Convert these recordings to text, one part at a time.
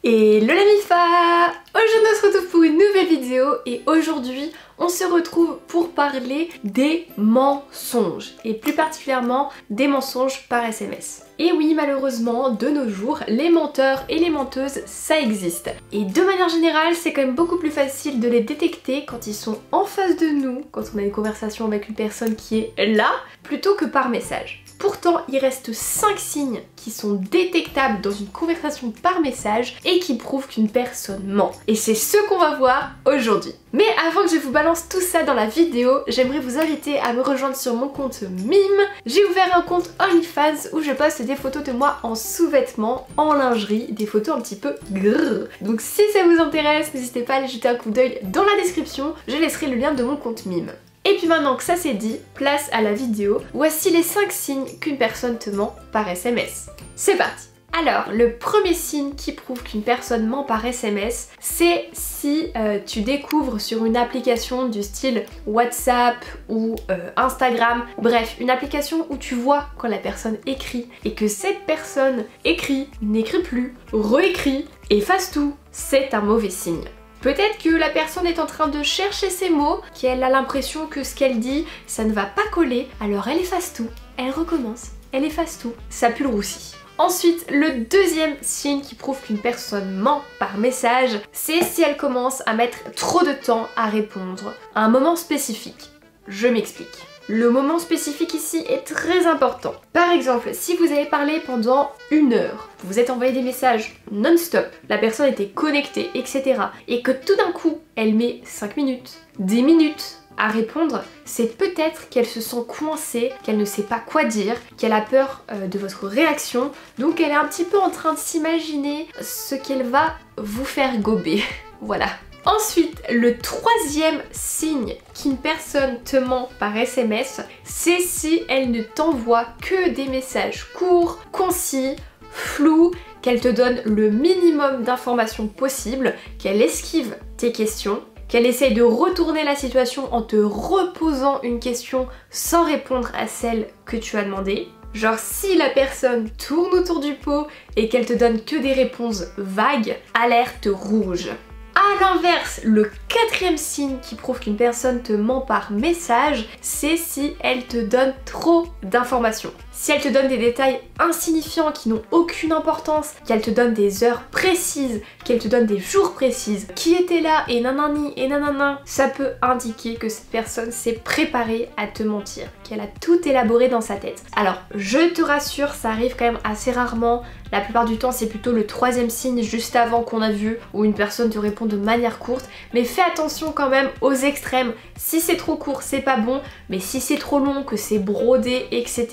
Hello la MIFA! Aujourd'hui on se retrouve pour une nouvelle vidéo et aujourd'hui on se retrouve pour parler des mensonges et plus particulièrement des mensonges par SMS. Et oui, malheureusement, de nos jours, les menteurs et les menteuses, ça existe. Et de manière générale, c'est quand même beaucoup plus facile de les détecter quand ils sont en face de nous, quand on a une conversation avec une personne qui est là, plutôt que par message. Pourtant, il reste 5 signes qui sont détectables dans une conversation par message et qui prouvent qu'une personne ment. Et c'est ce qu'on va voir aujourd'hui. Mais avant que je vous balance tout ça dans la vidéo, j'aimerais vous inviter à me rejoindre sur mon compte Mime. J'ai ouvert un compte OnlyFans où je poste des photos de moi en sous-vêtements, en lingerie, des photos un petit peu grrr. Donc si ça vous intéresse, n'hésitez pas à aller jeter un coup d'œil dans la description, je laisserai le lien de mon compte Mime. Et puis maintenant que ça c'est dit, place à la vidéo. Voici les 5 signes qu'une personne te ment par SMS. C'est parti! Alors, le premier signe qui prouve qu'une personne ment par SMS, c'est si tu découvres sur une application du style WhatsApp ou Instagram, bref, une application où tu vois quand la personne écrit et que cette personne écrit, n'écrit plus, réécrit, efface tout, c'est un mauvais signe. Peut-être que la personne est en train de chercher ses mots, qu'elle a l'impression que ce qu'elle dit, ça ne va pas coller, alors elle efface tout, elle recommence, elle efface tout, ça pue le roussi. Ensuite, le deuxième signe qui prouve qu'une personne ment par message, c'est si elle commence à mettre trop de temps à répondre à un moment spécifique. Je m'explique. Le moment spécifique ici est très important. Par exemple, si vous avez parlé pendant 1 heure, vous vous êtes envoyé des messages non-stop, la personne était connectée, etc. et que tout d'un coup, elle met 5 minutes, 10 minutes à répondre, c'est peut-être qu'elle se sent coincée, qu'elle ne sait pas quoi dire, qu'elle a peur de votre réaction, donc elle est un petit peu en train de s'imaginer ce qu'elle va vous faire gober. Voilà. Ensuite, le troisième signe qu'une personne te ment par SMS, c'est si elle ne t'envoie que des messages courts, concis, flous, qu'elle te donne le minimum d'informations possible, qu'elle esquive tes questions, qu'elle essaye de retourner la situation en te reposant une question sans répondre à celle que tu as demandé. Genre si la personne tourne autour du pot et qu'elle te donne que des réponses vagues, alerte rouge. A l'inverse, le quatrième signe qui prouve qu'une personne te ment par message, c'est si elle te donne trop d'informations. Si elle te donne des détails insignifiants qui n'ont aucune importance, qu'elle te donne des heures précises, qu'elle te donne des jours précises, qui était là et nanani et nanana, ça peut indiquer que cette personne s'est préparée à te mentir, qu'elle a tout élaboré dans sa tête. Alors, je te rassure, ça arrive quand même assez rarement. La plupart du temps, c'est plutôt le troisième signe juste avant qu'on a vu où une personne te répond de manière courte. Mais fais attention quand même aux extrêmes. Si c'est trop court, c'est pas bon. Mais si c'est trop long, que c'est brodé, etc.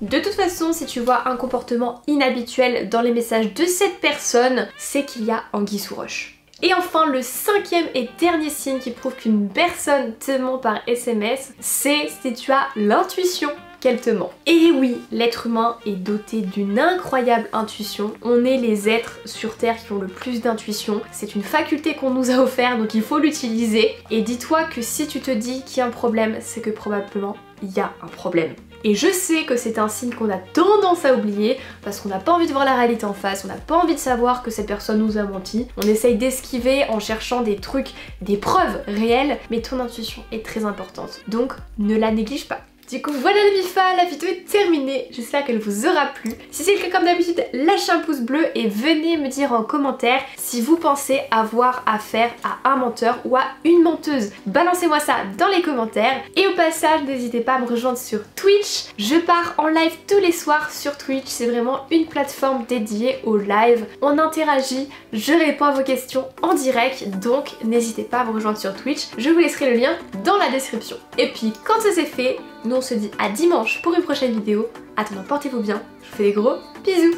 De toute façon, si tu vois un comportement inhabituel dans les messages de cette personne, c'est qu'il y a anguille sous roche. Et enfin, le cinquième et dernier signe qui prouve qu'une personne te ment par SMS, c'est si tu as l'intuition qu'elle te ment. Et oui, l'être humain est doté d'une incroyable intuition. On est les êtres sur Terre qui ont le plus d'intuition. C'est une faculté qu'on nous a offerte, donc il faut l'utiliser. Et dis-toi que si tu te dis qu'il y a un problème, c'est que probablement il y a un problème. Et je sais que c'est un signe qu'on a tendance à oublier parce qu'on n'a pas envie de voir la réalité en face, on n'a pas envie de savoir que cette personne nous a menti. On essaye d'esquiver en cherchant des trucs, des preuves réelles, mais ton intuition est très importante. Donc ne la néglige pas. Du coup voilà les MIFA, la vidéo est terminée, j'espère qu'elle vous aura plu. Si c'est le cas comme d'habitude, lâchez un pouce bleu et venez me dire en commentaire si vous pensez avoir affaire à un menteur ou à une menteuse. Balancez-moi ça dans les commentaires et au passage n'hésitez pas à me rejoindre sur Twitch. Je pars en live tous les soirs sur Twitch, c'est vraiment une plateforme dédiée au live. On interagit, je réponds à vos questions en direct, donc n'hésitez pas à me rejoindre sur Twitch. Je vous laisserai le lien dans la description. Et puis quand ça c'est fait, nous on se dit à dimanche pour une prochaine vidéo. Attendant, portez-vous bien. Je vous fais des gros bisous.